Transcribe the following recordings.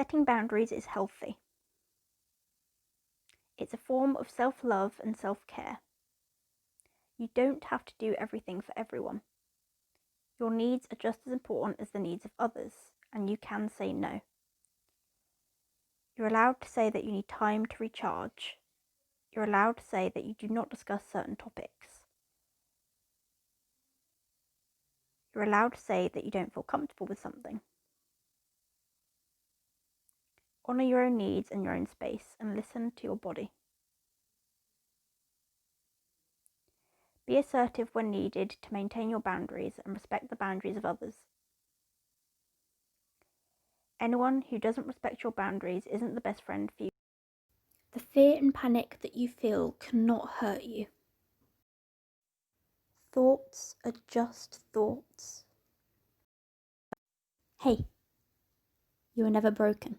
Setting boundaries is healthy. It's a form of self-love and self-care. You don't have to do everything for everyone. Your needs are just as important as the needs of others, and you can say no. You're allowed to say that you need time to recharge. You're allowed to say that you do not discuss certain topics. You're allowed to say that you don't feel comfortable with something. Honour your own needs and your own space, and listen to your body. Be assertive when needed to maintain your boundaries and respect the boundaries of others. Anyone who doesn't respect your boundaries isn't the best friend for you. The fear and panic that you feel cannot hurt you. Thoughts are just thoughts. Hey, you are never broken.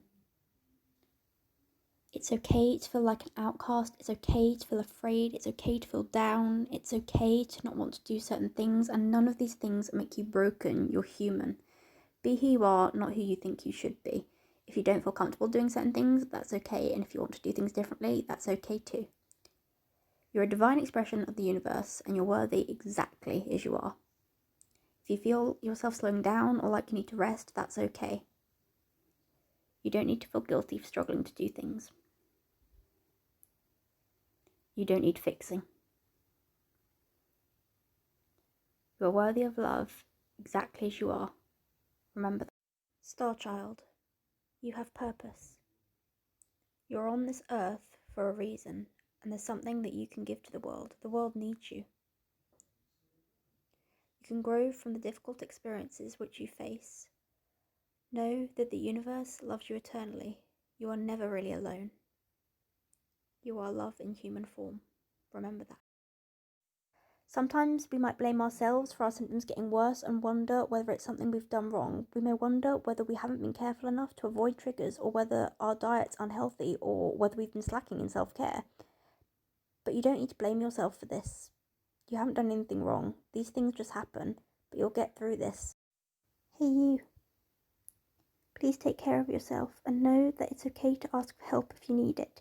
It's okay to feel like an outcast. It's okay to feel afraid. It's okay to feel down. It's okay to not want to do certain things, and none of these things make you broken. You're human. Be who you are, not who you think you should be. If you don't feel comfortable doing certain things, that's okay, and if you want to do things differently, that's okay too. You're a divine expression of the universe, and you're worthy exactly as you are. If you feel yourself slowing down or like you need to rest, that's okay. You don't need to feel guilty for struggling to do things. You don't need fixing. You are worthy of love exactly as you are. Remember that. Star Child, you have purpose. You're on this earth for a reason, and there's something that you can give to the world. The world needs you. You can grow from the difficult experiences which you face. Know that the universe loves you eternally. You are never really alone. You are love in human form. Remember that. Sometimes we might blame ourselves for our symptoms getting worse and wonder whether it's something we've done wrong. We may wonder whether we haven't been careful enough to avoid triggers, or whether our diet's unhealthy, or whether we've been slacking in self-care. But you don't need to blame yourself for this. You haven't done anything wrong. These things just happen, but you'll get through this. Hey you. Please take care of yourself and know that it's okay to ask for help if you need it.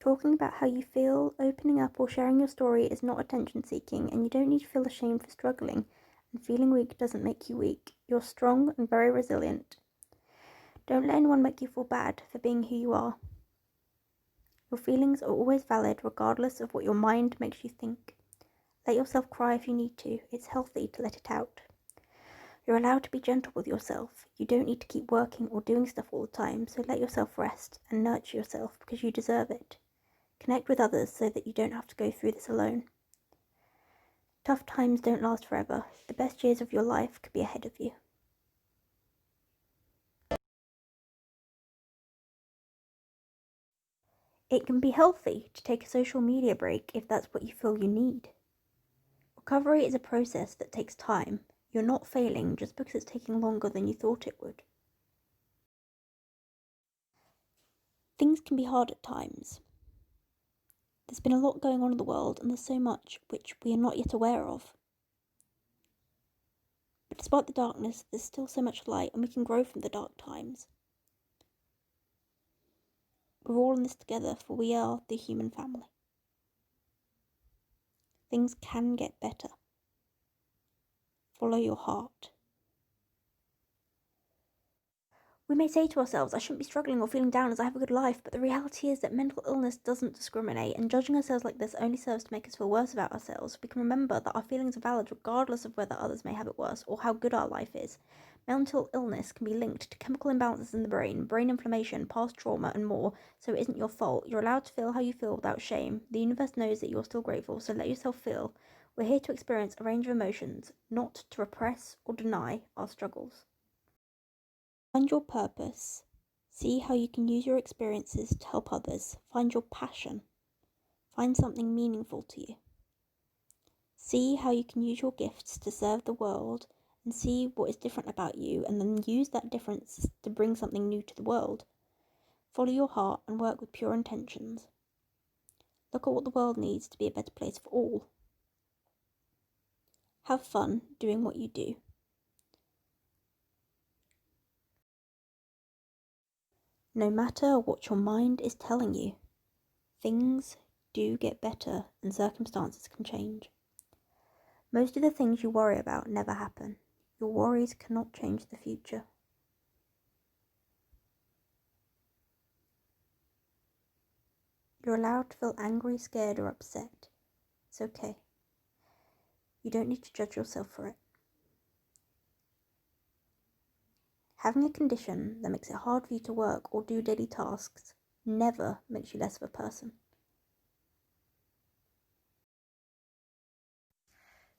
Talking about how you feel, opening up or sharing your story is not attention seeking, and you don't need to feel ashamed for struggling, and feeling weak doesn't make you weak. You're strong and very resilient. Don't let anyone make you feel bad for being who you are. Your feelings are always valid regardless of what your mind makes you think. Let yourself cry if you need to. It's healthy to let it out. You're allowed to be gentle with yourself. You don't need to keep working or doing stuff all the time, so let yourself rest and nurture yourself because you deserve it. Connect with others so that you don't have to go through this alone. Tough times don't last forever. The best years of your life could be ahead of you. It can be healthy to take a social media break if that's what you feel you need. Recovery is a process that takes time. You're not failing just because it's taking longer than you thought it would. Things can be hard at times. There's been a lot going on in the world, and there's so much which we are not yet aware of. But despite the darkness, there's still so much light, and we can grow from the dark times. We're all in this together, for we are the human family. Things can get better. Follow your heart. We may say to ourselves, I shouldn't be struggling or feeling down as I have a good life, but the reality is that mental illness doesn't discriminate, and judging ourselves like this only serves to make us feel worse about ourselves. We can remember that our feelings are valid regardless of whether others may have it worse or how good our life is. Mental illness can be linked to chemical imbalances in the brain inflammation, past trauma, and more, so it isn't your fault. You're allowed to feel how you feel without shame. The universe knows that you're still grateful, so let yourself feel. We're here to experience a range of emotions, not to repress or deny our struggles. Find your purpose. See how you can use your experiences to help others. Find your passion. Find something meaningful to you. See how you can use your gifts to serve the world, and see what is different about you, and then use that difference to bring something new to the world. Follow your heart and work with pure intentions. Look at what the world needs to be a better place for all. Have fun doing what you do. No matter what your mind is telling you, things do get better and circumstances can change. Most of the things you worry about never happen. Your worries cannot change the future. You're allowed to feel angry, scared, or upset. It's okay. You don't need to judge yourself for it. Having a condition that makes it hard for you to work or do daily tasks never makes you less of a person.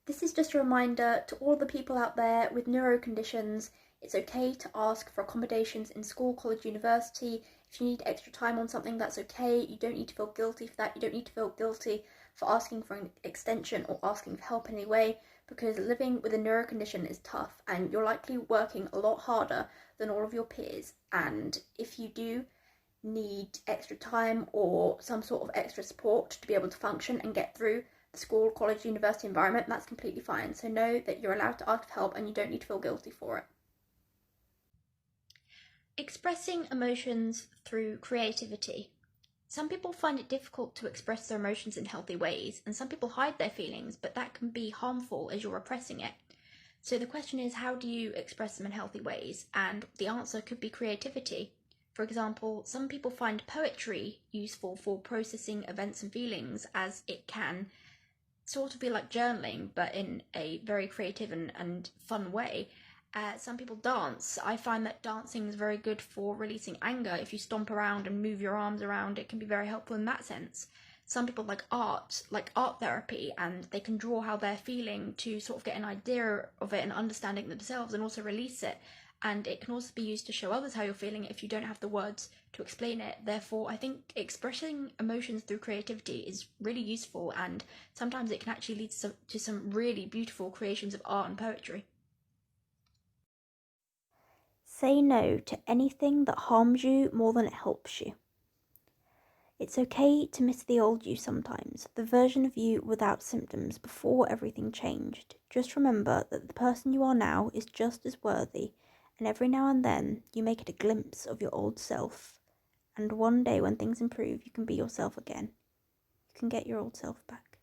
This is just a reminder to all the people out there with neuro conditions. It's okay to ask for accommodations in school, college, university. If you need extra time on something, that's okay. You don't need to feel guilty for that. You don't need to feel guilty for asking for an extension or asking for help in any way, because living with a neuro condition is tough and you're likely working a lot harder than all of your peers. And if you do need extra time or some sort of extra support to be able to function and get through the school, college, university environment, that's completely fine. So know that you're allowed to ask for help and you don't need to feel guilty for it. Expressing emotions through creativity. Some people find it difficult to express their emotions in healthy ways, and some people hide their feelings, but that can be harmful as you're repressing it. So the question is, how do you express them in healthy ways? And the answer could be creativity. For example, some people find poetry useful for processing events and feelings, as it can sort of be like journaling, but in a very creative and fun way. Some people dance. I find that dancing is very good for releasing anger. If you stomp around and move your arms around, it can be very helpful in that sense. Some people like art therapy, and they can draw how they're feeling to sort of get an idea of it and understanding themselves and also release it. And it can also be used to show others how you're feeling if you don't have the words to explain it. Therefore, I think expressing emotions through creativity is really useful, and sometimes it can actually lead to some really beautiful creations of art and poetry. Say no to anything that harms you more than it helps you. It's okay to miss the old you sometimes, the version of you without symptoms before everything changed. Just remember that the person you are now is just as worthy, and every now and then you make it a glimpse of your old self. And one day when things improve, you can be yourself again. You can get your old self back.